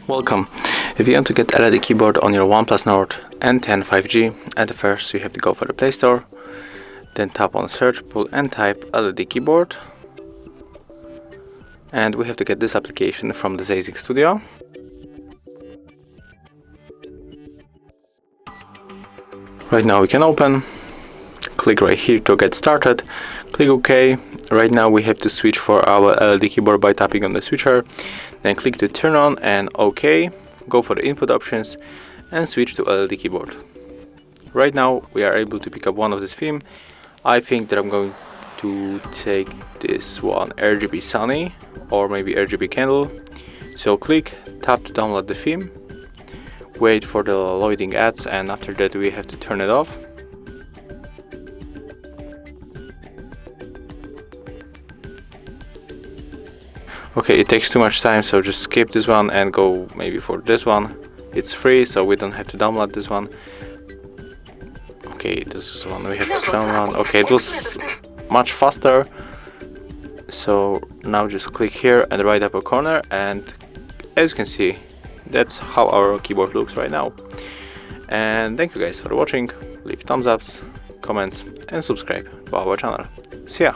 Welcome. If you want to get LED keyboard on your OnePlus Nord N10 5G, at first you have to go for the Play Store, then tap on search, pull and type LED keyboard, and we have to get this application from the Zazig Studio. Right now we can open, click right here to get started, click OK. Right now we have to switch for our LED keyboard by tapping on the switcher, then click to turn on and OK, go for the input options and switch to LED keyboard. Right now we are able to pick up one of this theme. I think that I'm going to take this one, RGB Sunny or maybe RGB Candle. So click, tap to download the theme, wait for the loading ads, and after that we have to turn it off. Okay, it takes too much time, so just skip this one and go maybe for this one. It's free, so we don't have to download this one. Okay, this is one we have to download. Okay, it was much faster. So now just click here in the right upper corner, and as you can see, that's how our keyboard looks right now. And thank you guys for watching. Leave thumbs ups, comments and subscribe to our channel. See ya!